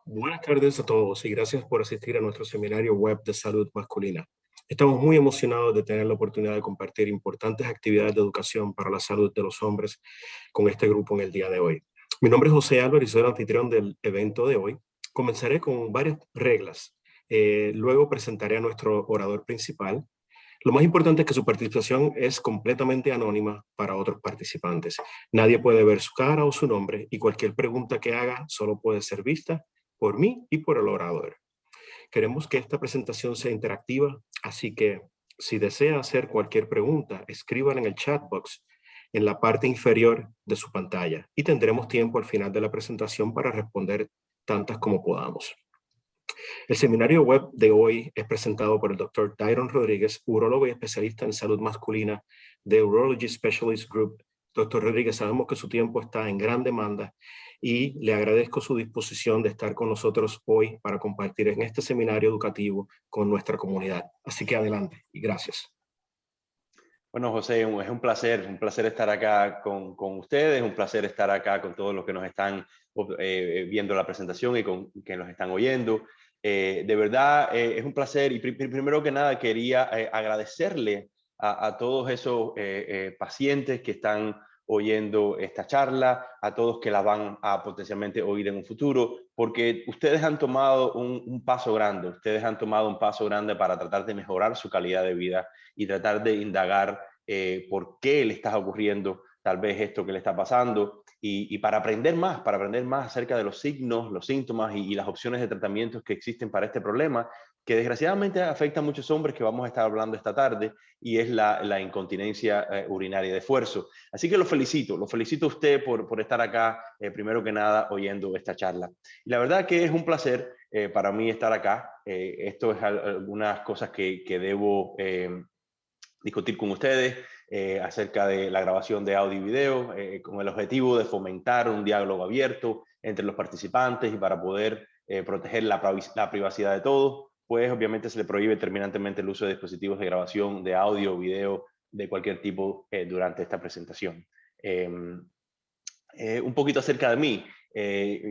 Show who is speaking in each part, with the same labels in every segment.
Speaker 1: Buenas tardes a todos y gracias por asistir a nuestro seminario web de salud masculina. Estamos muy emocionados de tener la oportunidad de compartir importantes actividades de educación para la salud de los hombres con este grupo en el día de hoy. Mi nombre es José Álvarez y soy el anfitrión del evento de hoy. Comenzaré con varias reglas. Luego presentaré a nuestro orador principal. Lo más importante es que su participación es completamente anónima para otros participantes. Nadie puede ver su cara o su nombre y cualquier pregunta que haga solo puede ser vista por mí y por el orador. Queremos que esta presentación sea interactiva, así que si desea hacer cualquier pregunta, escríbanla en el chat box en la parte inferior de su pantalla y tendremos tiempo al final de la presentación para responder tantas como podamos. El seminario web de hoy es presentado por el Dr. Dairon Rodríguez, urólogo y especialista en salud masculina de Urology Specialist Group. Doctor Rodríguez, sabemos que su tiempo está en gran demanda y le agradezco su disposición de estar con nosotros hoy para compartir en este seminario educativo con nuestra comunidad. Así que adelante y gracias.
Speaker 2: Bueno, José, es un placer estar acá con ustedes, un placer estar acá con todos los que nos están viendo la presentación y con que nos están oyendo. De verdad, es un placer y primero que nada quería agradecerle a todos esos pacientes que están oyendo esta charla, a todos que la van a potencialmente oír en un futuro, porque ustedes han tomado un paso grande, ustedes han tomado un paso grande para tratar de mejorar su calidad de vida y tratar de indagar por qué le está ocurriendo tal vez esto que le está pasando y para aprender más acerca de los signos, los síntomas y las opciones de tratamientos que existen para este problema, que desgraciadamente afecta a muchos hombres que vamos a estar hablando esta tarde, y es la incontinencia urinaria de esfuerzo. Así que lo felicito a usted por estar acá, primero que nada, oyendo esta charla. Y la verdad que es un placer para mí estar acá. Esto es algunas cosas que debo discutir con ustedes acerca de la grabación de audio y video, con el objetivo de fomentar un diálogo abierto entre los participantes y para poder proteger la privacidad de todos, pues obviamente se le prohíbe terminantemente el uso de dispositivos de grabación de audio o video de cualquier tipo durante esta presentación. Un poquito acerca de mí.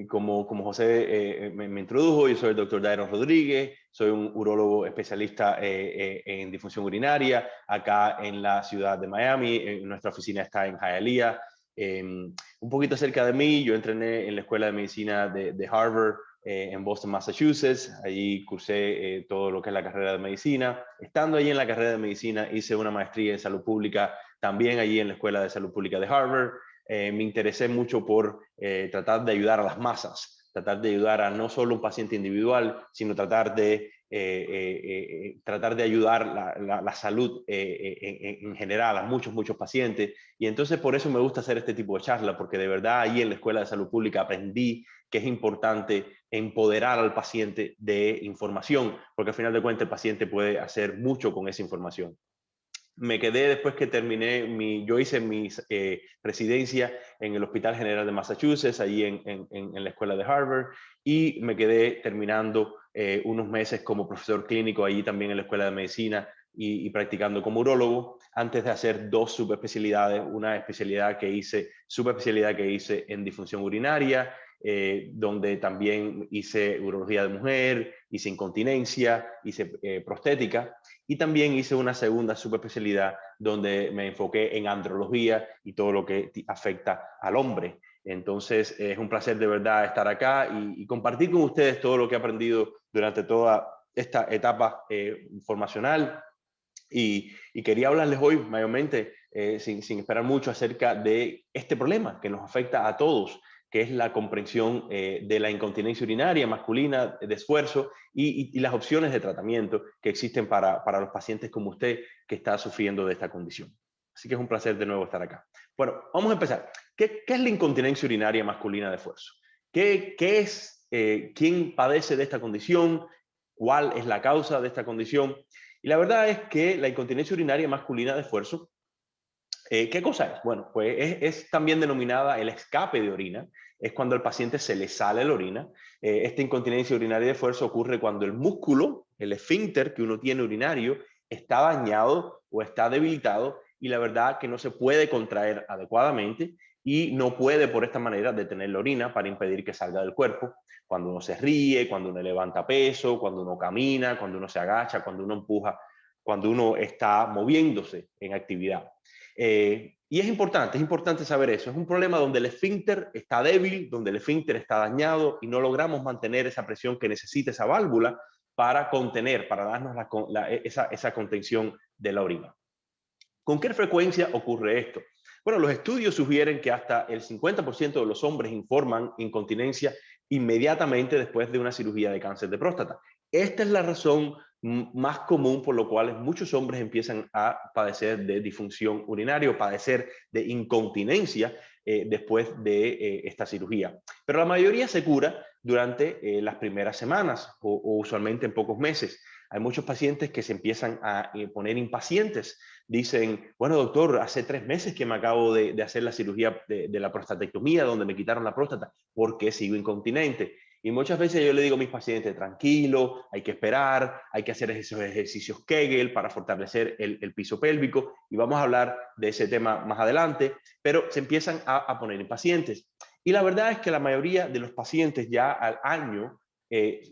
Speaker 2: Como José me introdujo, yo soy el doctor Dairon Rodríguez, soy un urólogo especialista en disfunción urinaria acá en la ciudad de Miami. Nuestra oficina está en Hialeah. Un poquito acerca de mí, yo entrené en la Escuela de Medicina de Harvard en Boston, Massachusetts. Allí cursé todo lo que es la carrera de medicina. Estando allí en la carrera de medicina, hice una maestría en salud pública también allí en la Escuela de Salud Pública de Harvard. Me interesé mucho por tratar de ayudar a las masas, tratar de ayudar a no solo un paciente individual, sino tratar de ayudar la salud en general a muchos pacientes. Y entonces por eso me gusta hacer este tipo de charla, porque de verdad ahí en la Escuela de Salud Pública aprendí que es importante empoderar al paciente de información, porque al final de cuentas el paciente puede hacer mucho con esa información. Me quedé después que terminé, yo hice mi residencia en el Hospital General de Massachusetts, allí en la escuela de Harvard, y me quedé terminando unos meses como profesor clínico allí también en la escuela de medicina y practicando como urólogo, antes de hacer dos subespecialidades, una subespecialidad que hice en disfunción urinaria, donde también hice urología de mujer, hice incontinencia, hice prostética, y también hice una segunda subespecialidad donde me enfoqué en andrología y todo lo que afecta al hombre. Entonces es un placer de verdad estar acá y compartir con ustedes todo lo que he aprendido durante toda esta etapa formacional. Y quería hablarles hoy mayormente, sin esperar mucho, acerca de este problema que nos afecta a todos, que es la comprensión de la incontinencia urinaria masculina de esfuerzo y las opciones de tratamiento que existen para los pacientes como usted que está sufriendo de esta condición. Así que es un placer de nuevo estar acá. Bueno, vamos a empezar. ¿Qué es la incontinencia urinaria masculina de esfuerzo? ¿Qué es? ¿Quién padece de esta condición? ¿Cuál es la causa de esta condición? Y la verdad es que la incontinencia urinaria masculina de esfuerzo, ¿qué cosa es? Bueno, pues es también denominada el escape de orina. Es cuando al paciente se le sale la orina. Esta incontinencia urinaria de esfuerzo ocurre cuando el músculo, el esfínter que uno tiene urinario, está dañado o está debilitado y la verdad que no se puede contraer adecuadamente y no puede por esta manera detener la orina para impedir que salga del cuerpo. Cuando uno se ríe, cuando uno levanta peso, cuando uno camina, cuando uno se agacha, cuando uno empuja, cuando uno está moviéndose en actividad. Y es importante saber eso. Es un problema donde el esfínter está débil, donde el esfínter está dañado y no logramos mantener esa presión que necesita esa válvula para contener, para darnos esa contención de la orina. ¿Con qué frecuencia ocurre esto? Bueno, los estudios sugieren que hasta el 50% de los hombres informan incontinencia inmediatamente después de una cirugía de cáncer de próstata. Esta es la razón más común por lo cual muchos hombres empiezan a padecer de disfunción urinaria o padecer de incontinencia después de esta cirugía. Pero la mayoría se cura durante las primeras semanas o usualmente en pocos meses. Hay muchos pacientes que se empiezan a poner impacientes. Dicen, bueno, doctor, hace 3 meses que me acabo de hacer la cirugía de la prostatectomía, donde me quitaron la próstata, ¿por qué sigo incontinente? Y muchas veces yo le digo a mis pacientes, tranquilo, hay que esperar, hay que hacer esos ejercicios Kegel para fortalecer el piso pélvico, y vamos a hablar de ese tema más adelante, pero se empiezan a poner impacientes. Y la verdad es que la mayoría de los pacientes ya al año,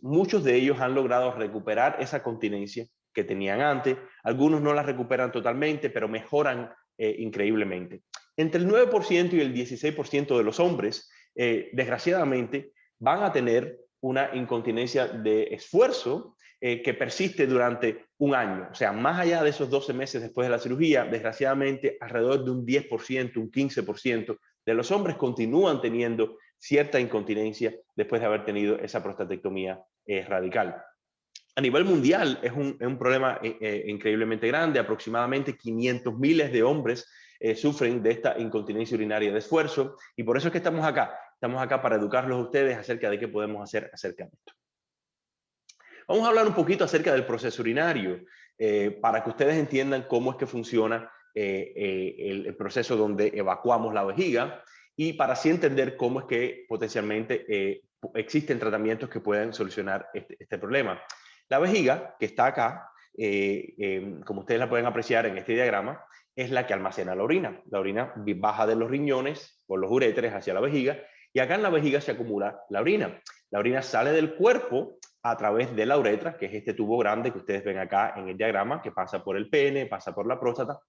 Speaker 2: muchos de ellos han logrado recuperar esa continencia que tenían antes. Algunos no la recuperan totalmente, pero mejoran increíblemente. Entre el 9% y el 16% de los hombres, desgraciadamente, van a tener una incontinencia de esfuerzo que persiste durante un año. O sea, más allá de esos 12 meses después de la cirugía, desgraciadamente, alrededor de un 10%, un 15% de los hombres continúan teniendo cierta incontinencia después de haber tenido esa prostatectomía radical. A nivel mundial es un problema increíblemente grande. Aproximadamente 500.000 de hombres sufren de esta incontinencia urinaria de esfuerzo, y por eso es que estamos acá. Estamos acá para educarlos a ustedes acerca de qué podemos hacer acerca de esto. Vamos a hablar un poquito acerca del proceso urinario, para que ustedes entiendan cómo es que funciona el proceso donde evacuamos la vejiga, y para así entender cómo es que potencialmente existen tratamientos que pueden solucionar este problema. La vejiga, que está acá, como ustedes la pueden apreciar en este diagrama, es la que almacena la orina. La orina baja de los riñones por los uréteres hacia la vejiga, y acá en la vejiga se acumula la orina. La orina sale del cuerpo a través de la uretra, que es este tubo grande que ustedes ven acá en el diagrama, que pasa por el pene, pasa por la próstata,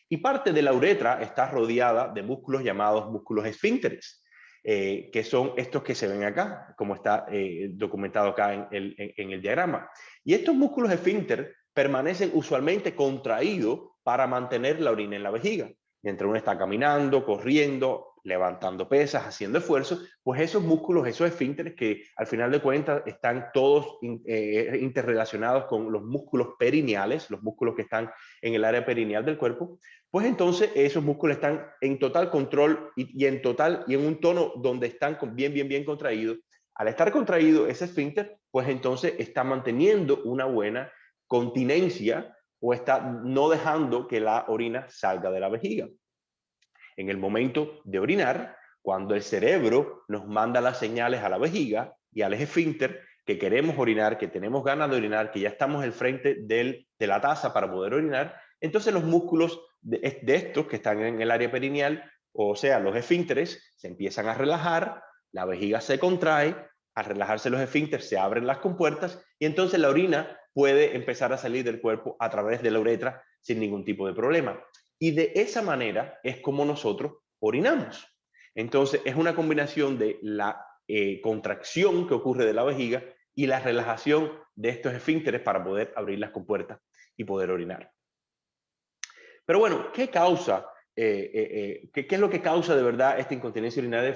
Speaker 2: y parte de la uretra está rodeada de músculos llamados músculos esfínteres, que son estos que se ven acá, como está documentado acá en el diagrama. Y estos músculos esfínteres permanecen usualmente contraídos para mantener la orina en la vejiga. Mientras uno está caminando, corriendo, levantando pesas, haciendo esfuerzos, pues esos músculos, esos esfínteres que al final de cuentas están todos interrelacionados con los músculos perineales, los músculos que están en el área perineal del cuerpo, pues entonces esos músculos están en total control y en un tono donde están bien contraídos. Al estar contraído ese esfínter, pues entonces está manteniendo una buena continencia o está no dejando que la orina salga de la vejiga. En el momento de orinar, cuando el cerebro nos manda las señales a la vejiga y al esfínter que queremos orinar, que tenemos ganas de orinar, que ya estamos al frente de la taza para poder orinar, entonces los músculos de estos que están en el área perineal, o sea, los esfínteres, se empiezan a relajar, la vejiga se contrae, al relajarse los esfínteres se abren las compuertas y entonces la orina puede empezar a salir del cuerpo a través de la uretra sin ningún tipo de problema. Y de esa manera es como nosotros orinamos. Entonces es una combinación de la contracción que ocurre de la vejiga y la relajación de estos esfínteres para poder abrir las compuertas y poder orinar. Pero bueno, ¿qué causa? ¿Qué es lo que causa de verdad esta incontinencia urinaria de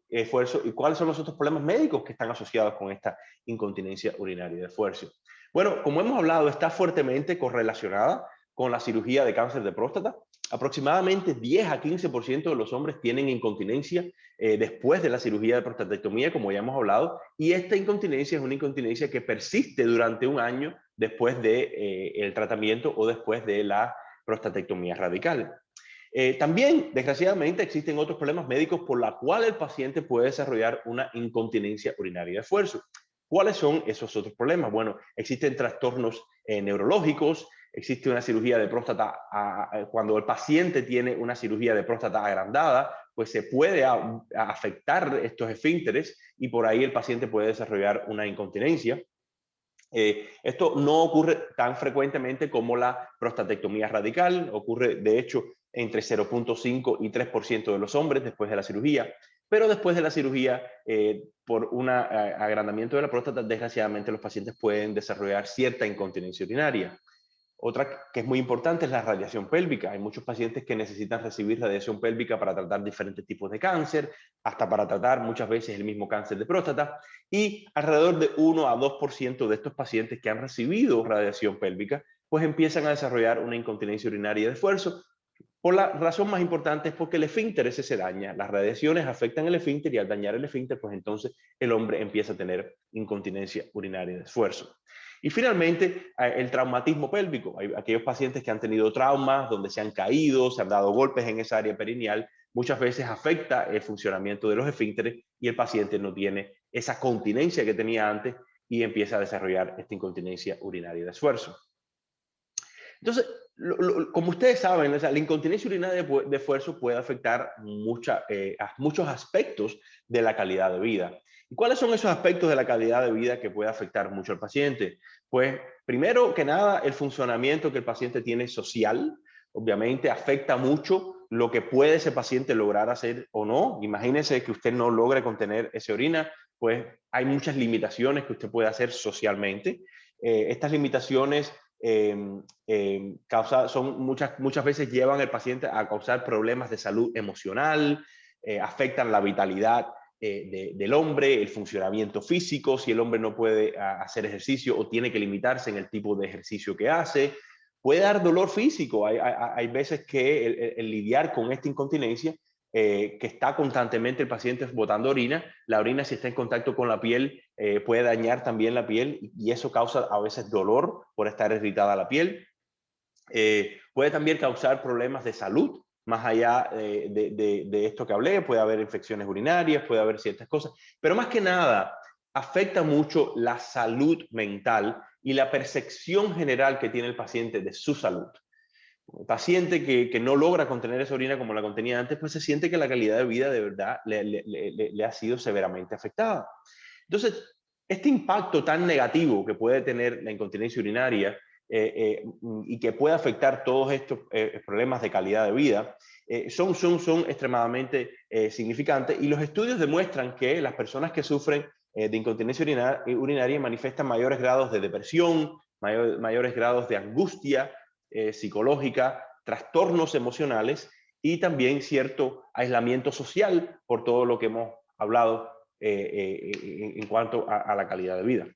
Speaker 2: esfuerzo y cuáles son los otros problemas médicos que están asociados con esta incontinencia urinaria de esfuerzo? Bueno, como hemos hablado, está fuertemente correlacionada con la cirugía de cáncer de próstata. Aproximadamente 10 a 15% de los hombres tienen incontinencia después de la cirugía de prostatectomía, como ya hemos hablado, y esta incontinencia es una incontinencia que persiste durante un año después del tratamiento o después de la prostatectomía radical. También, desgraciadamente, existen otros problemas médicos por los cuales el paciente puede desarrollar una incontinencia urinaria de esfuerzo. ¿Cuáles son esos otros problemas? Bueno, existen trastornos neurológicos, existe una cirugía de próstata, cuando el paciente tiene una cirugía de próstata agrandada, pues se puede afectar estos esfínteres y por ahí el paciente puede desarrollar una incontinencia. Esto no ocurre tan frecuentemente como la prostatectomía radical, ocurre de hecho entre 0.5 y 3% de los hombres después de la cirugía, pero después de la cirugía, por un agrandamiento de la próstata, desgraciadamente los pacientes pueden desarrollar cierta incontinencia urinaria. Otra que es muy importante es la radiación pélvica. Hay muchos pacientes que necesitan recibir radiación pélvica para tratar diferentes tipos de cáncer, hasta para tratar muchas veces el mismo cáncer de próstata. Y alrededor de 1 a 2% de estos pacientes que han recibido radiación pélvica, pues empiezan a desarrollar una incontinencia urinaria de esfuerzo. Por la razón más importante es porque el esfínter ese se daña. Las radiaciones afectan el esfínter y al dañar el esfínter, pues entonces el hombre empieza a tener incontinencia urinaria de esfuerzo. Y finalmente, el traumatismo pélvico. Hay aquellos pacientes que han tenido traumas, donde se han caído, se han dado golpes en esa área perineal, muchas veces afecta el funcionamiento de los esfínteres y el paciente no tiene esa continencia que tenía antes y empieza a desarrollar esta incontinencia urinaria de esfuerzo. Entonces, como ustedes saben, o sea, la incontinencia urinaria de esfuerzo puede afectar muchos aspectos de la calidad de vida. ¿Y cuáles son esos aspectos de la calidad de vida que puede afectar mucho al paciente? Pues, primero que nada, el funcionamiento que el paciente tiene social, obviamente afecta mucho lo que puede ese paciente lograr hacer o no. Imagínense que usted no logre contener esa orina, pues hay muchas limitaciones que usted puede hacer socialmente. Estas limitaciones son muchas veces llevan al paciente a causar problemas de salud emocional, afectan la vitalidad del hombre, el funcionamiento físico, si el hombre no puede hacer ejercicio o tiene que limitarse en el tipo de ejercicio que hace. Puede dar dolor físico, hay veces que el lidiar con esta incontinencia, que está constantemente el paciente botando orina, la orina si está en contacto con la piel puede dañar también la piel y eso causa a veces dolor por estar irritada la piel. Puede también causar problemas de salud, más allá de esto que hablé, puede haber infecciones urinarias, puede haber ciertas cosas, pero más que nada afecta mucho la salud mental y la percepción general que tiene el paciente de su salud. El paciente que no logra contener esa orina como la contenía antes, pues se siente que la calidad de vida de verdad le ha sido severamente afectada. Entonces, este impacto tan negativo que puede tener la incontinencia urinaria y que puede afectar todos estos problemas de calidad de vida, son extremadamente significantes y los estudios demuestran que las personas que sufren de incontinencia urinaria manifiestan mayores grados de depresión, mayores grados de angustia psicológica, trastornos emocionales y también cierto aislamiento social por todo lo que hemos hablado en cuanto a la calidad de vida.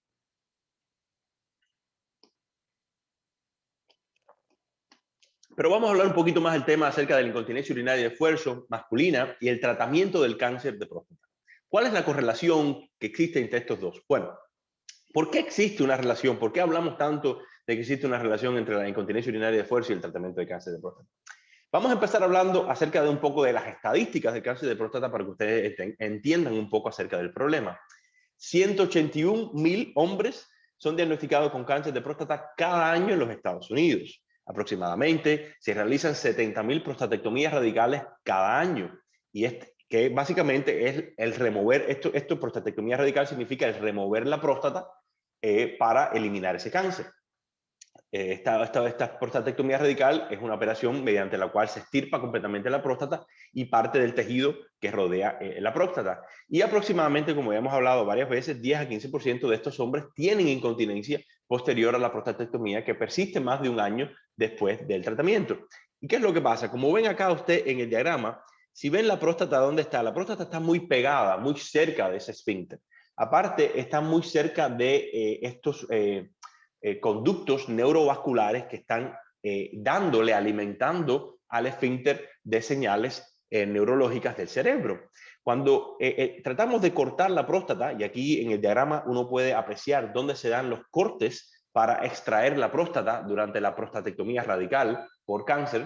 Speaker 2: Pero vamos a hablar un poquito más del tema acerca de la incontinencia urinaria de esfuerzo masculina y el tratamiento del cáncer de próstata. ¿Cuál es la correlación que existe entre estos dos? Bueno, ¿por qué existe una relación? ¿Por qué hablamos tanto de que existe una relación entre la incontinencia urinaria de esfuerzo y el tratamiento de cáncer de próstata? Vamos a empezar hablando acerca de un poco de las estadísticas del cáncer de próstata para que ustedes entiendan un poco acerca del problema. 181,000 hombres son diagnosticados con cáncer de próstata cada año en los Estados Unidos. Aproximadamente se realizan 70,000 prostatectomías radicales cada año. Y que básicamente es el remover, prostatectomía radical significa el remover la próstata para eliminar ese cáncer. Esta prostatectomía radical es una operación mediante la cual se extirpa completamente la próstata y parte del tejido que rodea la próstata. Y aproximadamente, como ya hemos hablado varias veces, 10 a 15% de estos hombres tienen incontinencia posterior a la prostatectomía que persiste más de un año después del tratamiento. ¿Y qué es lo que pasa? Como ven acá usted en el diagrama, si ven la próstata, ¿dónde está? La próstata está muy pegada, muy cerca de ese esfínter. Aparte, está muy cerca de estos conductos neurovasculares que están alimentando al esfínter de señales neurológicas del cerebro. Cuando tratamos de cortar la próstata, y aquí en el diagrama uno puede apreciar dónde se dan los cortes para extraer la próstata durante la prostatectomía radical por cáncer,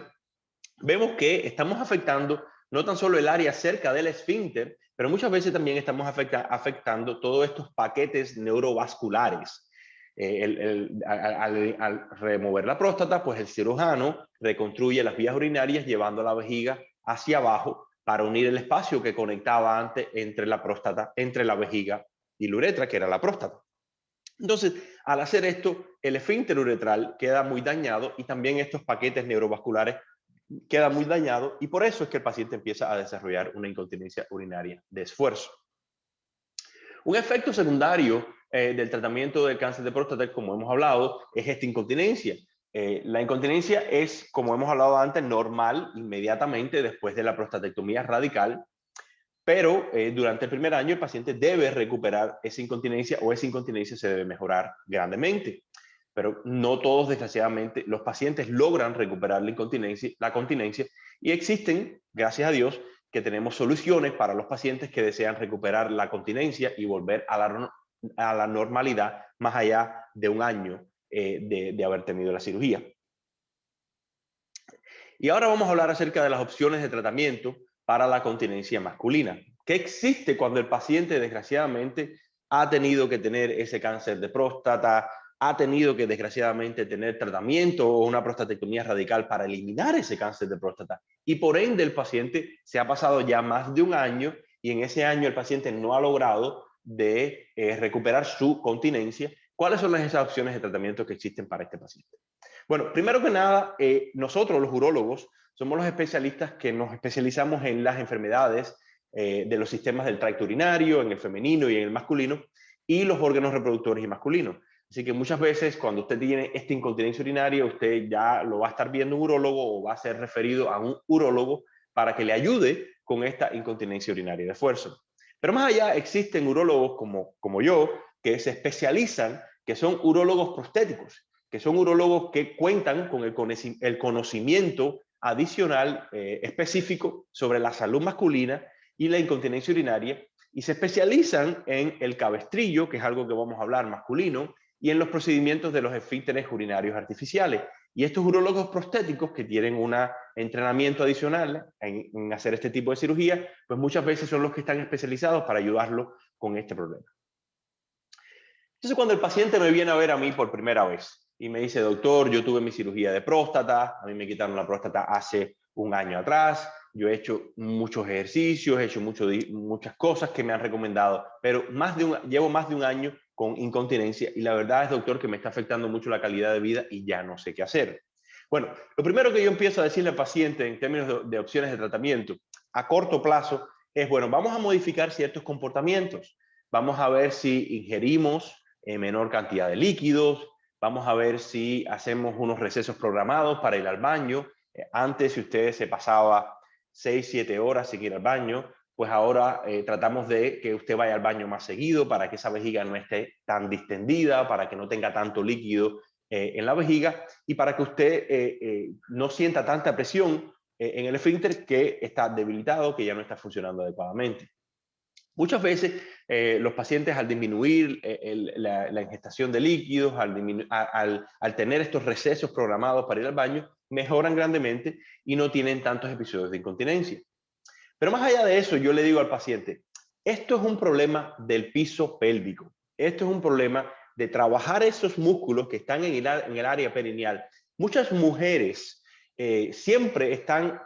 Speaker 2: vemos que estamos afectando no tan solo el área cerca del esfínter, pero muchas veces también estamos afectando todos estos paquetes neurovasculares. Al remover la próstata, pues el cirujano reconstruye las vías urinarias llevando la vejiga hacia abajo para unir el espacio que conectaba antes entre la próstata, entre la vejiga y la uretra, que era la próstata. Entonces, al hacer esto, el esfínter uretral queda muy dañado y también estos paquetes neurovasculares quedan muy dañados, y por eso es que el paciente empieza a desarrollar una incontinencia urinaria de esfuerzo. Un efecto secundario del tratamiento del cáncer de próstata, como hemos hablado, es esta incontinencia. La incontinencia es, como hemos hablado antes, normal inmediatamente después de la prostatectomía radical, pero durante el primer año el paciente debe recuperar esa incontinencia, o esa incontinencia se debe mejorar grandemente. Pero no todos, desgraciadamente, los pacientes logran recuperar la continencia, y existen, gracias a Dios, que tenemos soluciones para los pacientes que desean recuperar la continencia y volver a la normalidad más allá de un año de haber tenido la cirugía. Y ahora vamos a hablar acerca de las opciones de tratamiento para la continencia masculina. ¿Qué existe cuando el paciente, desgraciadamente, ha tenido que tener ese cáncer de próstata, ha tenido que, desgraciadamente, tener tratamiento o una prostatectomía radical para eliminar ese cáncer de próstata? Y por ende, el paciente se ha pasado ya más de un año, y en ese año el paciente no ha logrado recuperar su continencia. ¿Cuáles son esas opciones de tratamiento que existen para este paciente? Bueno, primero que nada, nosotros los urólogos somos los especialistas que nos especializamos en las enfermedades de los sistemas del tracto urinario, en el femenino y en el masculino, y los órganos reproductores y masculinos. Así que muchas veces cuando usted tiene esta incontinencia urinaria, usted ya lo va a estar viendo un urólogo, o va a ser referido a un urólogo para que le ayude con esta incontinencia urinaria de esfuerzo. Pero más allá, existen urólogos como yo, que se especializan, que son urólogos prostéticos, que son urólogos que cuentan con el conocimiento adicional específico sobre la salud masculina y la incontinencia urinaria, y se especializan en el cabestrillo, que es algo que vamos a hablar, masculino, y en los procedimientos de los esfínteres urinarios artificiales. Y estos urólogos prostéticos, que tienen un entrenamiento adicional en hacer este tipo de cirugía, pues muchas veces son los que están especializados para ayudarlo con este problema. Entonces, cuando el paciente me viene a ver a mí por primera vez y me dice: doctor, yo tuve mi cirugía de próstata, a mí me quitaron la próstata hace un año atrás, yo he hecho muchos ejercicios, he hecho muchas cosas que me han recomendado, pero llevo más de un año con incontinencia, y la verdad es, doctor, que me está afectando mucho la calidad de vida y ya no sé qué hacer. Bueno, lo primero que yo empiezo a decirle al paciente en términos de opciones de tratamiento a corto plazo es: bueno, vamos a modificar ciertos comportamientos. Vamos a ver si ingerimos menor cantidad de líquidos, vamos a ver si hacemos unos recesos programados para ir al baño. Antes, si usted se pasaba 6, 7 horas sin ir al baño, pues ahora tratamos de que usted vaya al baño más seguido, para que esa vejiga no esté tan distendida, para que no tenga tanto líquido en la vejiga, y para que usted no sienta tanta presión en el esfínter, que está debilitado, que ya no está funcionando adecuadamente. Muchas veces los pacientes, al disminuir la ingestación de líquidos, al tener estos recesos programados para ir al baño, mejoran grandemente y no tienen tantos episodios de incontinencia. Pero más allá de eso, yo le digo al paciente: esto es un problema del piso pélvico. Esto es un problema de trabajar esos músculos que están en el área perineal. Muchas mujeres siempre están,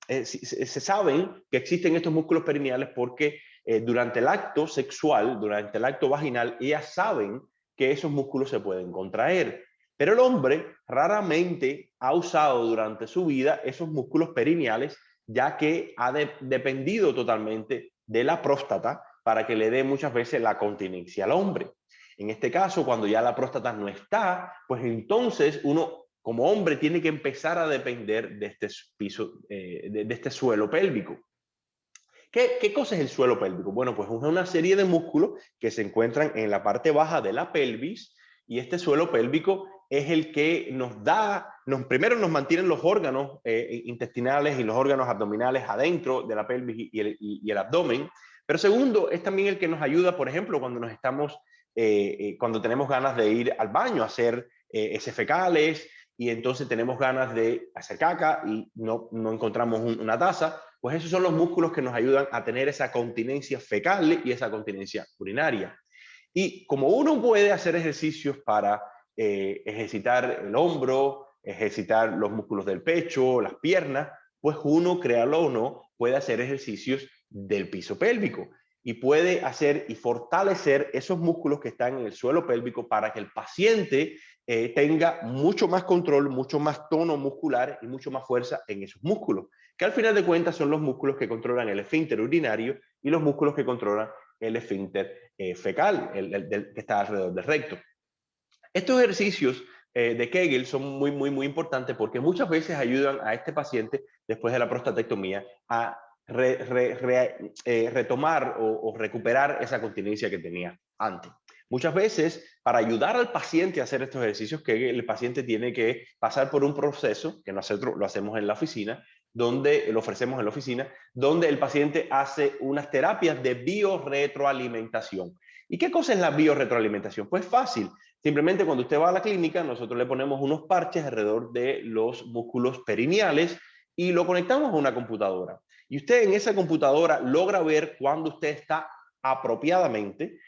Speaker 2: se saben que existen estos músculos perineales porque durante el acto sexual, durante el acto vaginal, ellas saben que esos músculos se pueden contraer. Pero el hombre raramente ha usado durante su vida esos músculos perineales, ya que ha dependido totalmente de la próstata para que le dé muchas veces la continencia al hombre. En este caso, cuando ya la próstata no está, pues entonces uno como hombre tiene que empezar a depender de este piso, de este suelo pélvico. ¿Qué cosa es el suelo pélvico? Bueno, pues es una serie de músculos que se encuentran en la parte baja de la pelvis, y este suelo pélvico es el que primero nos mantienen los órganos intestinales y los órganos abdominales adentro de la pelvis y el abdomen, pero segundo, es también el que nos ayuda, por ejemplo, cuando cuando tenemos ganas de ir al baño a hacer heces fecales, y entonces tenemos ganas de hacer caca y no encontramos una taza. Pues esos son los músculos que nos ayudan a tener esa continencia fecal y esa continencia urinaria. Y como uno puede hacer ejercicios para ejercitar el hombro, ejercitar los músculos del pecho, las piernas, pues uno, créalo o no, puede hacer ejercicios del piso pélvico y puede hacer y fortalecer esos músculos que están en el suelo pélvico para que el paciente tenga mucho más control, mucho más tono muscular y mucho más fuerza en esos músculos, que al final de cuentas son los músculos que controlan el esfínter urinario y los músculos que controlan el esfínter fecal, que está alrededor del recto. Estos ejercicios de Kegel son muy importantes porque muchas veces ayudan a este paciente después de la prostatectomía a retomar o recuperar esa continencia que tenía antes. Muchas veces, para ayudar al paciente a hacer estos ejercicios, Kegel, el paciente tiene que pasar por un proceso, que nosotros lo hacemos en la oficina, donde lo ofrecemos en la oficina, donde el paciente hace unas terapias de biorretroalimentación. ¿Y qué cosa es la biorretroalimentación? Pues fácil. Simplemente cuando usted va a la clínica, nosotros le ponemos unos parches alrededor de los músculos perineales y lo conectamos a una computadora. Y usted en esa computadora logra ver cuando usted está apropiadamente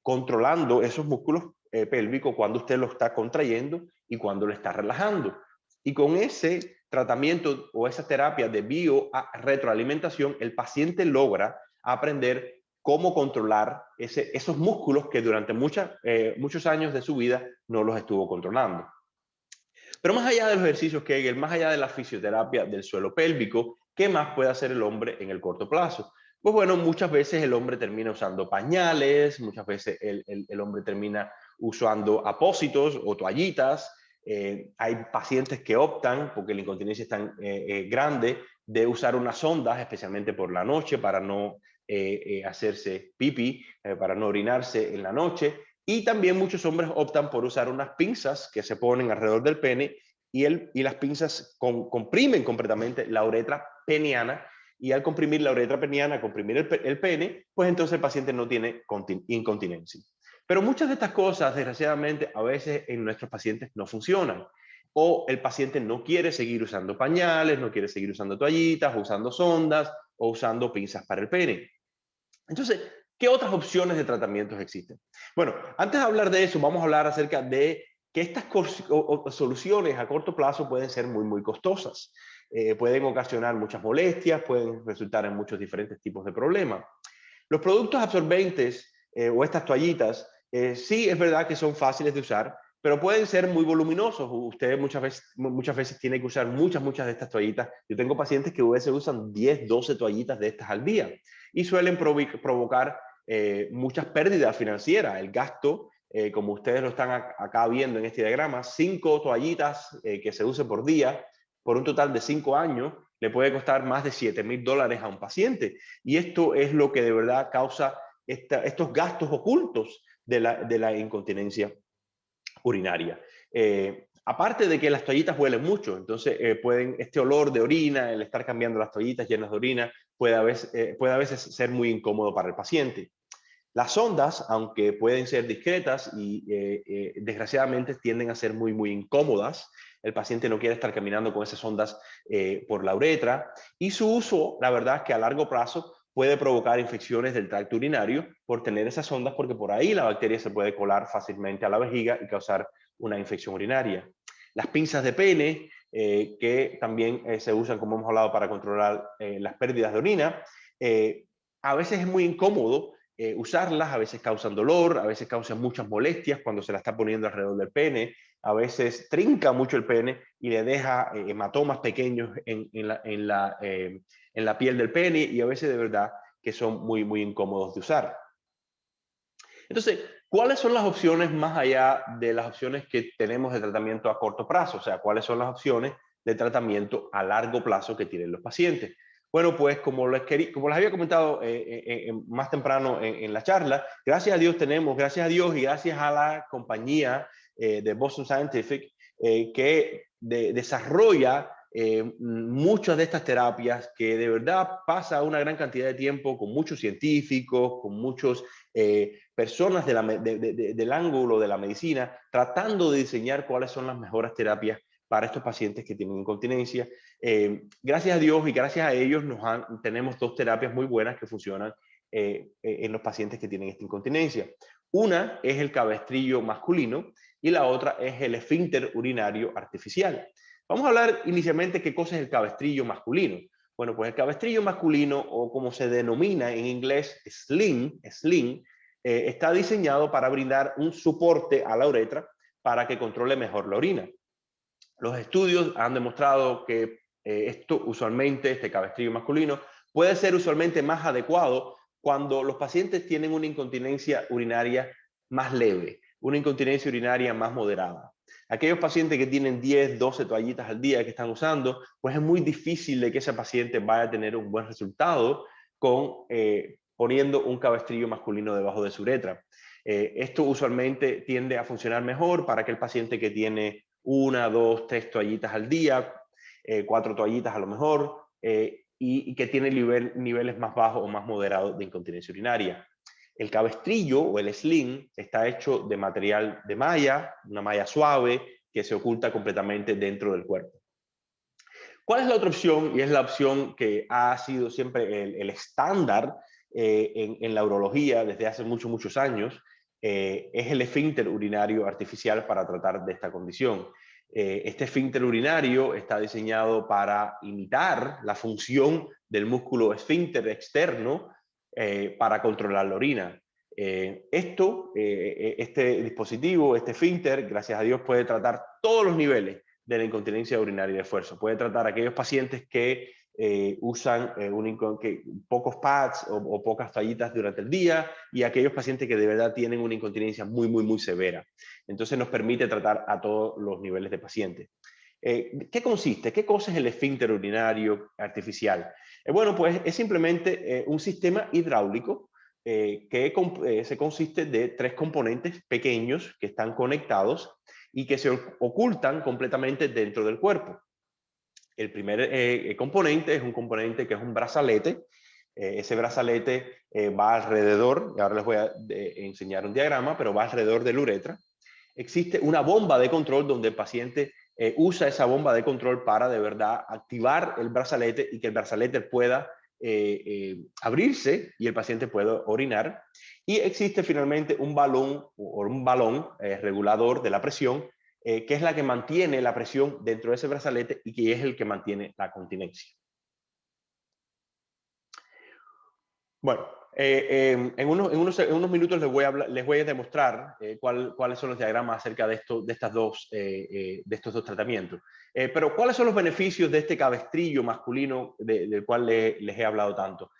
Speaker 2: controlando esos músculos pélvicos, cuando usted lo está contrayendo y cuando lo está relajando. Y con ese tratamiento o esa terapia de biorretroalimentación, el paciente logra aprender cómo controlar esos músculos que durante muchos años de su vida no los estuvo controlando. Pero más allá de los ejercicios Kegel, más allá de la fisioterapia del suelo pélvico, ¿qué más puede hacer el hombre en el corto plazo? Pues bueno, muchas veces el hombre termina usando pañales, muchas veces el hombre termina usando apósitos o toallitas. Hay pacientes que optan, porque la incontinencia es tan grande, de usar unas sondas, especialmente por la noche, para no hacerse pipí, para no orinarse en la noche. Y también muchos hombres optan por usar unas pinzas que se ponen alrededor del pene y las pinzas comprimen completamente la uretra peniana y al comprimir la uretra peniana, comprimir el pene, pues entonces el paciente no tiene incontinencia. Pero muchas de estas cosas, desgraciadamente, a veces en nuestros pacientes no funcionan. O el paciente no quiere seguir usando pañales, no quiere seguir usando toallitas, usando sondas o usando pinzas para el pene. Entonces, ¿qué otras opciones de tratamientos existen? Bueno, antes de hablar de eso, vamos a hablar acerca de que estas soluciones a corto plazo pueden ser muy costosas. Pueden ocasionar muchas molestias, pueden resultar en muchos diferentes tipos de problemas. Los productos absorbentes o estas toallitas, sí es verdad que son fáciles de usar, pero pueden ser muy voluminosos. Usted muchas veces tiene que usar muchas de estas toallitas. Yo tengo pacientes que a veces usan 10, 12 toallitas de estas al día y suelen provocar muchas pérdidas financieras. El gasto, como ustedes lo están acá viendo en este diagrama, 5 toallitas que se usen por día, por un total de 5 años, le puede costar más de $7,000 a un paciente. Y esto es lo que de verdad causa estos gastos ocultos de la incontinencia urinaria. Aparte de que las toallitas huelen mucho, entonces este olor de orina, el estar cambiando las toallitas llenas de orina, puede a veces ser muy incómodo para el paciente. Las sondas, aunque pueden ser discretas y desgraciadamente tienden a ser muy incómodas, el paciente no quiere estar caminando con esas sondas por la uretra y su uso, la verdad es que a largo plazo puede provocar infecciones del tracto urinario por tener esas sondas, porque por ahí la bacteria se puede colar fácilmente a la vejiga y causar una infección urinaria. Las pinzas de pene, que también se usan, como hemos hablado, para controlar las pérdidas de orina, a veces es muy incómodo usarlas, a veces causan dolor, a veces causan muchas molestias cuando se la está poniendo alrededor del pene, a veces trinca mucho el pene y le deja hematomas pequeños en la piel del pene y a veces de verdad que son muy incómodos de usar. Entonces, ¿cuáles son las opciones más allá de las opciones que tenemos de tratamiento a corto plazo? O sea, ¿cuáles son las opciones de tratamiento a largo plazo que tienen los pacientes? Bueno, pues como les había comentado más temprano en la charla, gracias a Dios y gracias a la compañía de Boston Scientific que desarrolla muchas de estas terapias que de verdad pasa una gran cantidad de tiempo con muchos científicos, con muchos personas del ángulo de la medicina, tratando de diseñar cuáles son las mejores terapias para estos pacientes que tienen incontinencia. Gracias a Dios y gracias a ellos tenemos 2 terapias muy buenas que funcionan en los pacientes que tienen esta incontinencia. Una es el cabestrillo masculino y la otra es el esfínter urinario artificial. Vamos a hablar inicialmente qué cosa es el cabestrillo masculino. Bueno, pues el cabestrillo masculino, o como se denomina en inglés sling, está diseñado para brindar un soporte a la uretra para que controle mejor la orina. Los estudios han demostrado que este cabestrillo masculino, puede ser usualmente más adecuado cuando los pacientes tienen una incontinencia urinaria más leve, una incontinencia urinaria más moderada. Aquellos pacientes que tienen 10, 12 toallitas al día que están usando, pues es muy difícil de que ese paciente vaya a tener un buen resultado con poniendo un cabestrillo masculino debajo de su uretra. Esto usualmente tiende a funcionar mejor para aquel paciente que tiene 1, 2, 3 toallitas al día, 4 toallitas a lo mejor, y que tiene niveles más bajos o más moderados de incontinencia urinaria. El cabestrillo o el sling está hecho de material de malla, una malla suave que se oculta completamente dentro del cuerpo. ¿Cuál es la otra opción? Y es la opción que ha sido siempre el estándar en la urología desde hace muchos años, es el esfínter urinario artificial para tratar de esta condición. Este esfínter urinario está diseñado para imitar la función del músculo esfínter externo para controlar la orina. Este dispositivo, este esfínter, gracias a Dios, puede tratar todos los niveles de la incontinencia urinaria de esfuerzo. Puede tratar a aquellos pacientes que usan pocos pads o pocas toallitas durante el día, y aquellos pacientes que de verdad tienen una incontinencia muy severa. Entonces nos permite tratar a todos los niveles de pacientes. ¿Qué consiste? ¿Qué cosa es el esfínter urinario artificial? Bueno, pues es simplemente un sistema hidráulico se consiste de 3 componentes pequeños que están conectados y que se ocultan completamente dentro del cuerpo. El primer componente es un componente que es un brazalete. Ese brazalete va alrededor, y ahora les voy a enseñar un diagrama, pero va alrededor de la uretra. Existe una bomba de control donde el paciente usa esa bomba de control para de verdad activar el brazalete y que el brazalete pueda abrirse y el paciente pueda orinar. Y existe finalmente un balón regulador de la presión, que es la que mantiene la presión dentro de ese brazalete y que es el que mantiene la continencia. Bueno, en unos minutos les voy a demostrar cuáles son los diagramas acerca de estos dos tratamientos. Pero ¿cuáles son los beneficios de este cabestrillo masculino del cual les he hablado tanto?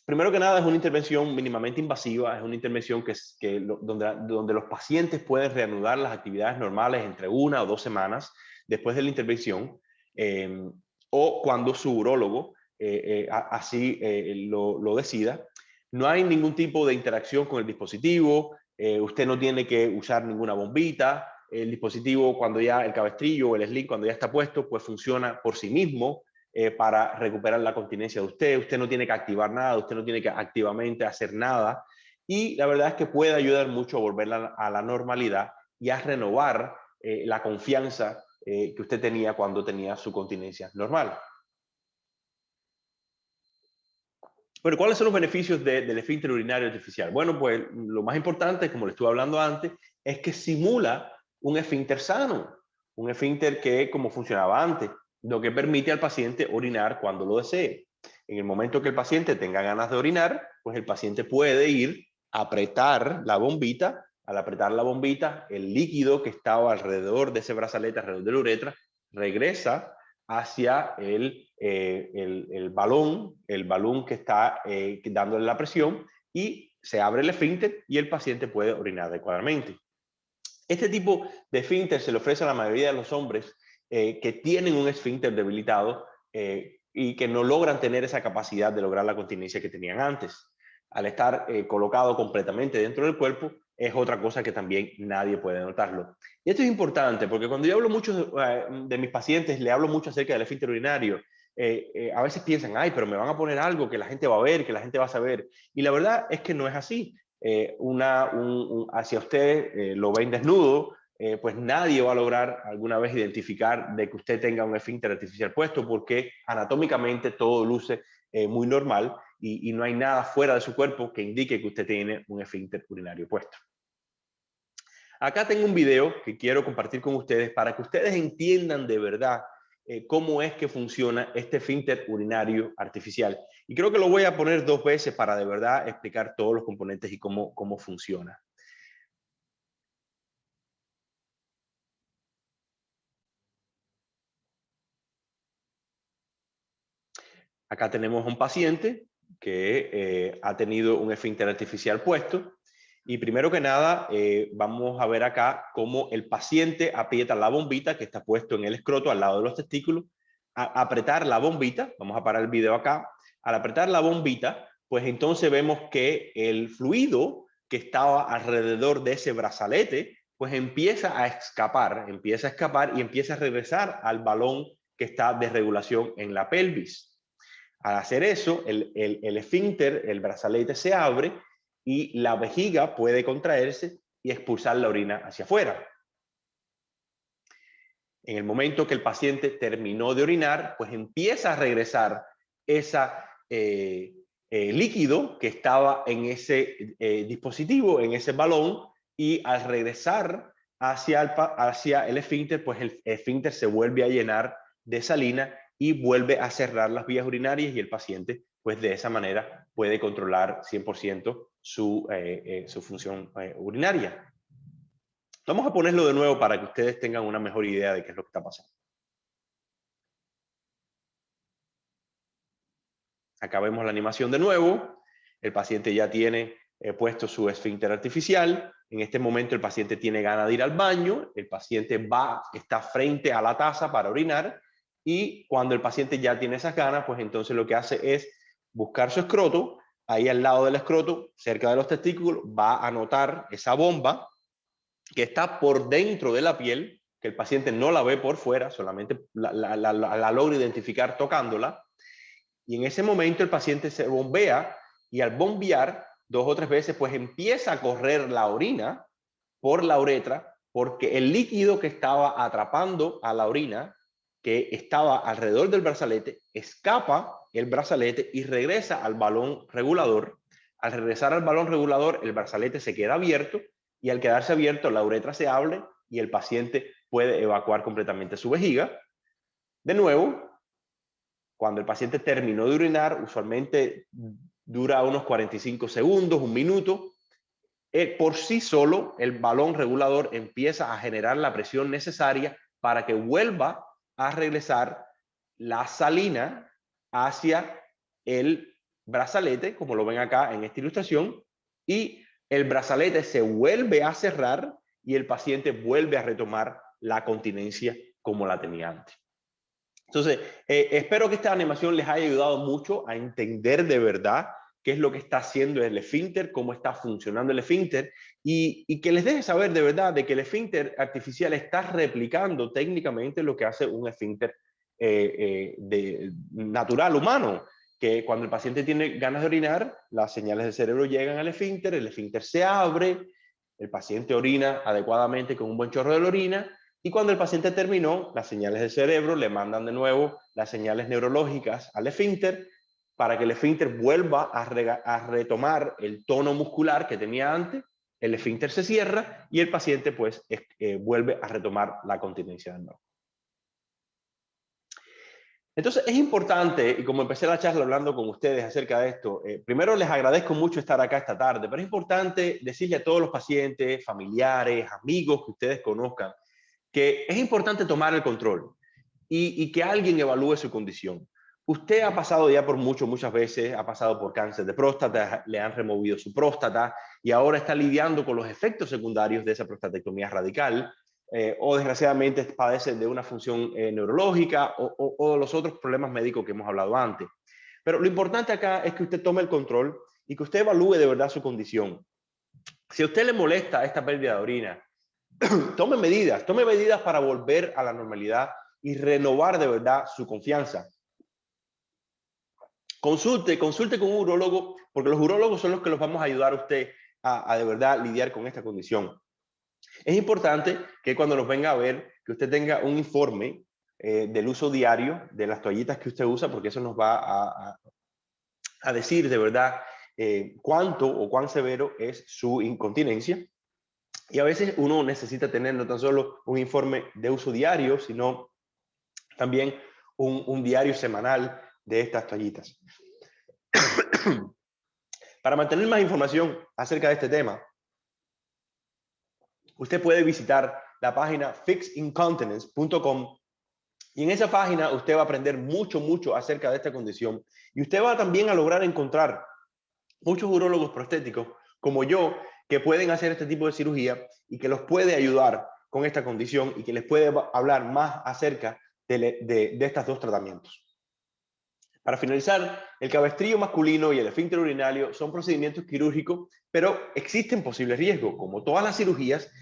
Speaker 2: Primero que nada, es una intervención mínimamente invasiva, es una intervención donde los pacientes pueden reanudar las actividades normales entre 1 o 2 semanas después de la intervención, o cuando su urólogo así lo decida. No hay ningún tipo de interacción con el dispositivo, usted no tiene que usar ninguna bombita, el dispositivo cuando ya el cabestrillo o el sling cuando ya está puesto, pues funciona por sí mismo para recuperar la continencia de usted no tiene que activar nada, usted no tiene que activamente hacer nada, y la verdad es que puede ayudar mucho a volver a la normalidad y a renovar la confianza que usted tenía cuando tenía su continencia normal. Bueno, ¿cuáles son los beneficios del esfínter urinario artificial? Bueno, pues lo más importante, como le estuve hablando antes, es que simula un esfínter sano, un esfínter que como funcionaba antes, lo que permite al paciente orinar cuando lo desee. En el momento que el paciente tenga ganas de orinar, pues el paciente puede ir a apretar la bombita. Al apretar la bombita, el líquido que estaba alrededor de ese brazalete, alrededor de la uretra, regresa hacia el balón que está dándole la presión, y se abre el esfínter y el paciente puede orinar adecuadamente. Este tipo de esfínter se le ofrece a la mayoría de los hombres que tienen un esfínter debilitado y que no logran tener esa capacidad de lograr la continencia que tenían antes. Al estar colocado completamente dentro del cuerpo, es otra cosa que también nadie puede notarlo. Y esto es importante porque cuando yo hablo mucho de mis pacientes, le hablo mucho acerca del esfínter urinario, a veces piensan, ay, pero me van a poner algo que la gente va a ver, que la gente va a saber. Y la verdad es que no es así. Hacia usted lo ven desnudo, pues nadie va a lograr alguna vez identificar de que usted tenga un esfínter artificial puesto, porque anatómicamente todo luce muy normal, y no hay nada fuera de su cuerpo que indique que usted tiene un esfínter urinario puesto. Acá tengo un video que quiero compartir con ustedes para que ustedes entiendan de verdad cómo es que funciona este esfínter urinario artificial. Y creo que lo voy a poner 2 veces para de verdad explicar todos los componentes y cómo funciona. Acá tenemos un paciente que ha tenido un esfínter artificial puesto. Y primero que nada, vamos a ver acá cómo el paciente aprieta la bombita que está puesto en el escroto al lado de los testículos. Apretar la bombita, vamos a parar el video acá. Al apretar la bombita, pues entonces vemos que el fluido que estaba alrededor de ese brazalete, pues empieza a escapar y empieza a regresar al balón que está de regulación en la pelvis. Al hacer eso, el esfínter, el brazalete se abre y la vejiga puede contraerse y expulsar la orina hacia afuera. En el momento que el paciente terminó de orinar, pues empieza a regresar ese líquido que estaba en ese dispositivo, en ese balón, y al regresar hacia el esfínter, pues el esfínter se vuelve a llenar de salina y vuelve a cerrar las vías urinarias y el paciente, pues de esa manera puede controlar 100% su función urinaria. Vamos a ponerlo de nuevo para que ustedes tengan una mejor idea de qué es lo que está pasando. Acá vemos la animación de nuevo. El paciente ya tiene puesto su esfínter artificial. En este momento el paciente tiene ganas de ir al baño. El paciente está frente a la taza para orinar. Y cuando el paciente ya tiene esas ganas, pues entonces lo que hace es buscar su escroto. Ahí al lado del escroto, cerca de los testículos, va a notar esa bomba que está por dentro de la piel, que el paciente no la ve por fuera, solamente la logra identificar tocándola. Y en ese momento el paciente se bombea y al bombear 2 o 3 veces, pues empieza a correr la orina por la uretra, porque el líquido que estaba atrapando a la orina, que estaba alrededor del brazalete, escapa el brazalete y regresa al balón regulador. Al regresar al balón regulador, el brazalete se queda abierto y al quedarse abierto, la uretra se abre y el paciente puede evacuar completamente su vejiga. De nuevo, cuando el paciente terminó de orinar, usualmente dura unos 45 segundos, 1 minuto. Por sí solo, el balón regulador empieza a generar la presión necesaria para que vuelva a regresar la salina hacia el brazalete, como lo ven acá en esta ilustración, y el brazalete se vuelve a cerrar y el paciente vuelve a retomar la continencia como la tenía antes. Entonces, espero que esta animación les haya ayudado mucho a entender de verdad qué es lo que está haciendo el esfínter, cómo está funcionando el esfínter y que les deje saber de verdad de que el esfínter artificial está replicando técnicamente lo que hace un esfínter natural humano, que cuando el paciente tiene ganas de orinar, las señales del cerebro llegan al esfínter, el esfínter se abre, el paciente orina adecuadamente con un buen chorro de la orina. Y cuando el paciente terminó, las señales del cerebro le mandan de nuevo las señales neurológicas al esfínter para que el esfínter vuelva a retomar el tono muscular que tenía antes, el esfínter se cierra y el paciente pues vuelve a retomar la continencia de nuevo. Entonces es importante, y como empecé la charla hablando con ustedes acerca de esto, primero les agradezco mucho estar acá esta tarde, pero es importante decirle a todos los pacientes, familiares, amigos que ustedes conozcan, que es importante tomar el control y que alguien evalúe su condición. Usted ha pasado ya por muchas veces, ha pasado por cáncer de próstata, le han removido su próstata y ahora está lidiando con los efectos secundarios de esa prostatectomía radical, o desgraciadamente padece de una función neurológica o los otros problemas médicos que hemos hablado antes. Pero lo importante acá es que usted tome el control y que usted evalúe de verdad su condición. Si a usted le molesta esta pérdida de orina, tome medidas para volver a la normalidad y renovar de verdad su confianza. Consulte con un urólogo, porque los urólogos son los que los vamos a ayudar a usted a de verdad lidiar con esta condición. Es importante que cuando nos venga a ver, que usted tenga un informe del uso diario de las toallitas que usted usa, porque eso nos va a decir de verdad cuánto o cuán severo es su incontinencia. Y a veces uno necesita tener no tan solo un informe de uso diario, sino también un diario semanal de estas toallitas. Para mantener más información acerca de este tema, usted puede visitar la página fixincontinence.com y en esa página usted va a aprender mucho acerca de esta condición y usted va también a lograr encontrar muchos urólogos prostéticos como yo que pueden hacer este tipo de cirugía y que los puede ayudar con esta condición y que les puede hablar más acerca de estos dos tratamientos. Para finalizar, el cabestrillo masculino y el esfínter urinario son procedimientos quirúrgicos, pero existen posibles riesgos. Como todas las cirugías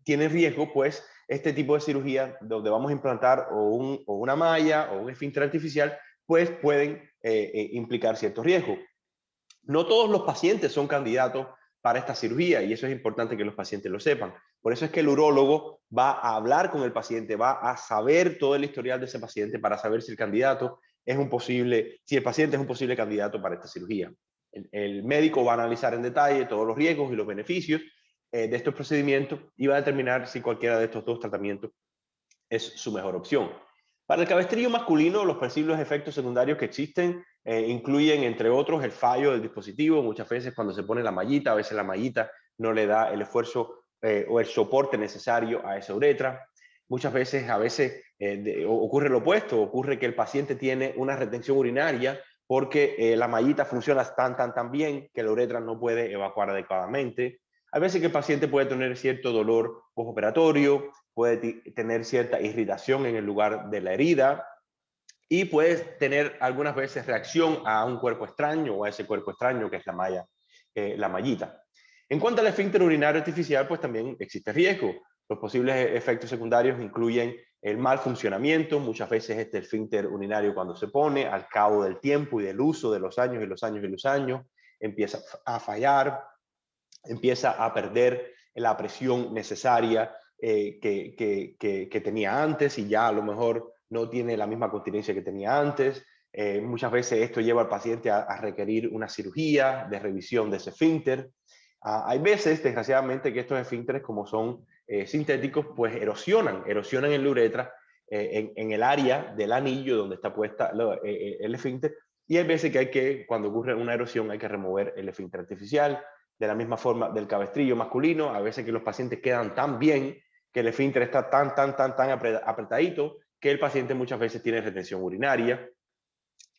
Speaker 2: tienen riesgo, pues este tipo de cirugía donde vamos a implantar o una malla o un esfínter artificial, pues pueden implicar ciertos riesgos. No todos los pacientes son candidatos para esta cirugía y eso es importante que los pacientes lo sepan. Por eso es que el urólogo va a hablar con el paciente, va a saber todo el historial de ese paciente para saber si el candidato es si el paciente es un posible candidato para esta cirugía. El médico va a analizar en detalle todos los riesgos y los beneficios de estos procedimientos y va a determinar si cualquiera de estos dos tratamientos es su mejor opción. Para el cabestrillo masculino, los posibles efectos secundarios que existen incluyen, entre otros, el fallo del dispositivo. Muchas veces cuando se pone la mallita, a veces la mallita no le da el esfuerzo o el soporte necesario a esa uretra. Muchas veces, ocurre lo opuesto, ocurre que el paciente tiene una retención urinaria porque la mallita funciona tan bien que la uretra no puede evacuar adecuadamente. A veces que el paciente puede tener cierto dolor postoperatorio, puede tener cierta irritación en el lugar de la herida y puede tener algunas veces reacción a un cuerpo extraño o a ese cuerpo extraño que es la mallita. En cuanto al esfínter urinario artificial, pues también existe riesgo. Los posibles efectos secundarios incluyen el mal funcionamiento. Muchas veces este esfínter urinario cuando se pone al cabo del tiempo y del uso de los años empieza a fallar, empieza a perder la presión necesaria que tenía antes y ya a lo mejor no tiene la misma continencia que tenía antes. Muchas veces esto lleva al paciente a requerir una cirugía de revisión de ese esfínter. Hay veces, desgraciadamente, que estos esfínteres, como son sintéticos, pues erosionan en la uretra, en el área del anillo donde está puesta el esfínter, y hay veces que cuando ocurre una erosión, hay que remover el esfínter artificial. De la misma forma del cabestrillo masculino, a veces que los pacientes quedan tan bien, que el esfínter está tan apretadito, que el paciente muchas veces tiene retención urinaria.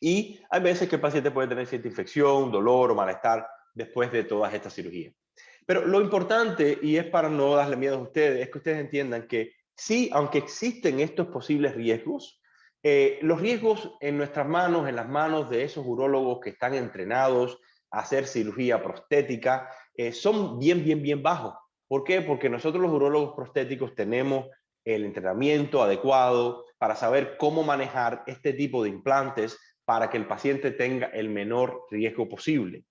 Speaker 2: Y hay veces que el paciente puede tener cierta infección, dolor o malestar después de todas estas cirugías. Pero lo importante, y es para no darle miedo a ustedes, es que ustedes entiendan que sí, aunque existen estos posibles riesgos, los riesgos en nuestras manos, en las manos de esos urólogos que están entrenados a hacer cirugía prostética, son bien bajos. ¿Por qué? Porque nosotros los urólogos prostéticos tenemos el entrenamiento adecuado para saber cómo manejar este tipo de implantes para que el paciente tenga el menor riesgo posible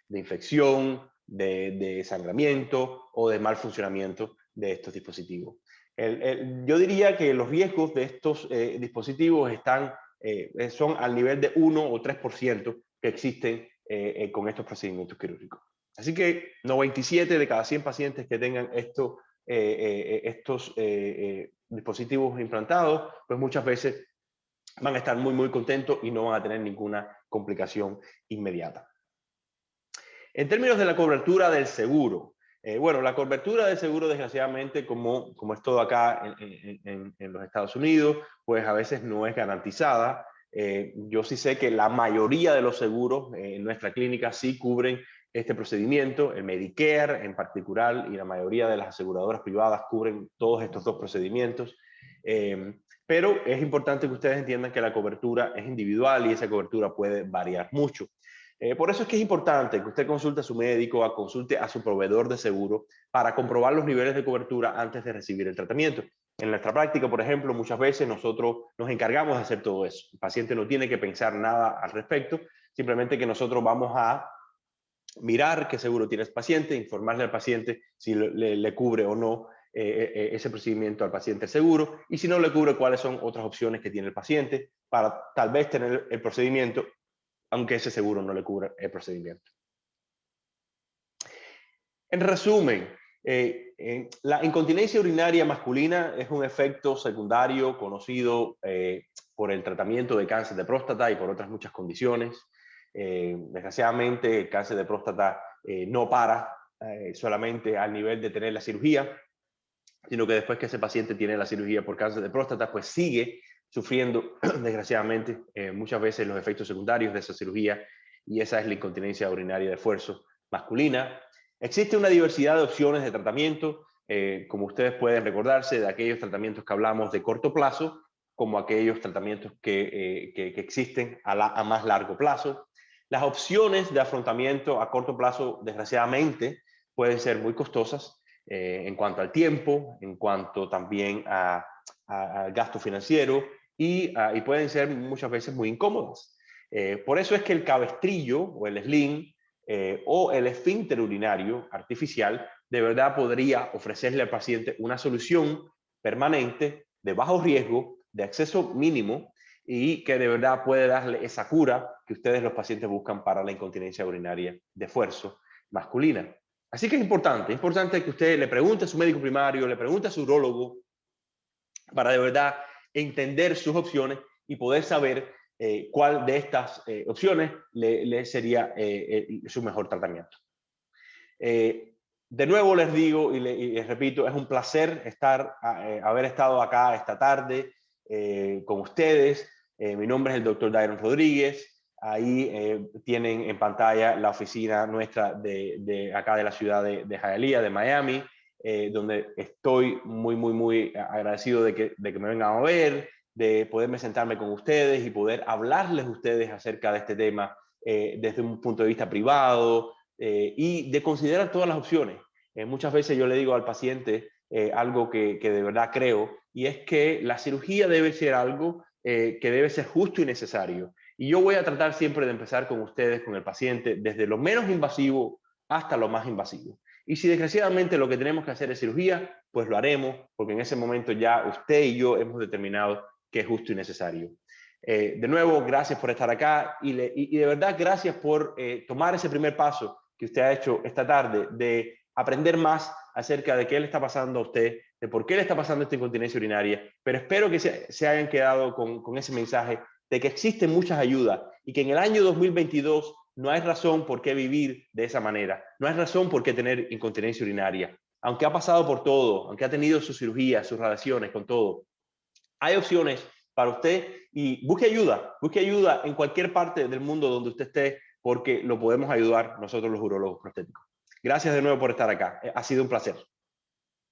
Speaker 2: de infección, de sangramiento o de mal funcionamiento de estos dispositivos. Yo diría que los riesgos de estos dispositivos son al nivel de 1 o 3% que existen con estos procedimientos quirúrgicos. Así que 97 de cada 100 pacientes que tengan estos dispositivos implantados, pues muchas veces van a estar muy contentos y no van a tener ninguna complicación inmediata. En términos de la cobertura del seguro, bueno, la cobertura del seguro, desgraciadamente, como es todo acá en los Estados Unidos, pues a veces no es garantizada. Yo sí sé que la mayoría de los seguros en nuestra clínica sí cubren este procedimiento, el Medicare en particular y la mayoría de las aseguradoras privadas cubren todos estos dos procedimientos. Pero es importante que ustedes entiendan que la cobertura es individual y esa cobertura puede variar mucho. Por eso es que es importante que usted consulte a su médico, consulte a su proveedor de seguro para comprobar los niveles de cobertura antes de recibir el tratamiento. En nuestra práctica, por ejemplo, muchas veces nosotros nos encargamos de hacer todo eso. El paciente no tiene que pensar nada al respecto, simplemente que nosotros vamos a mirar qué seguro tiene el paciente, informarle al paciente si le cubre o no ese procedimiento al paciente seguro y si no le cubre, cuáles son otras opciones que tiene el paciente para tal vez tener el procedimiento aunque ese seguro no le cubra el procedimiento. En resumen, la incontinencia urinaria masculina es un efecto secundario conocido por el tratamiento de cáncer de próstata y por otras muchas condiciones. Desgraciadamente, el cáncer de próstata no para solamente al nivel de tener la cirugía, sino que después que ese paciente tiene la cirugía por cáncer de próstata, pues sigue sufriendo, desgraciadamente, muchas veces los efectos secundarios de esa cirugía, y esa es la incontinencia urinaria de esfuerzo masculina. Existe una diversidad de opciones de tratamiento, como ustedes pueden recordarse, de aquellos tratamientos que hablamos de corto plazo, como aquellos tratamientos que existen a más largo plazo. Las opciones de afrontamiento a corto plazo, desgraciadamente, pueden ser muy costosas en cuanto al tiempo, en cuanto también al gasto financiero, y pueden ser muchas veces muy incómodas. Por eso es que el cabestrillo o el sling o el esfínter urinario artificial de verdad podría ofrecerle al paciente una solución permanente, de bajo riesgo, de acceso mínimo, y que de verdad puede darle esa cura que ustedes los pacientes buscan para la incontinencia urinaria de esfuerzo masculina. Así que es importante que usted le pregunte a su médico primario, le pregunte a su urólogo, para de verdad entender sus opciones y poder saber cuál de estas opciones le sería su mejor tratamiento. De nuevo les digo y les repito, es un placer haber estado acá esta tarde con ustedes. Mi nombre es el Dr. Dairon Rodríguez. Ahí tienen en pantalla la oficina nuestra de acá de la ciudad de Hialeah, de Miami, donde estoy muy agradecido de que me vengan a ver, de poderme sentarme con ustedes y poder hablarles a ustedes acerca de este tema desde un punto de vista privado, y de considerar todas las opciones. Muchas veces yo le digo al paciente algo que de verdad creo, y es que la cirugía debe ser algo que debe ser justo y necesario. Y yo voy a tratar siempre de empezar con ustedes, con el paciente, desde lo menos invasivo hasta lo más invasivo. Y si desgraciadamente lo que tenemos que hacer es cirugía, pues lo haremos, porque en ese momento ya usted y yo hemos determinado que es justo y necesario. De nuevo, gracias por estar acá y de verdad gracias por tomar ese primer paso que usted ha hecho esta tarde de aprender más acerca de qué le está pasando a usted, de por qué le está pasando esta incontinencia urinaria, pero espero que se hayan quedado con ese mensaje de que existen muchas ayudas y que en el año 2022 no hay razón por qué vivir de esa manera, no hay razón por qué tener incontinencia urinaria. Aunque ha pasado por todo, aunque ha tenido sus cirugías, sus radiaciones, con todo, hay opciones para usted y busque ayuda en cualquier parte del mundo donde usted esté, porque lo podemos ayudar nosotros los urólogos prostéticos. Gracias de nuevo por estar acá. Ha sido un placer.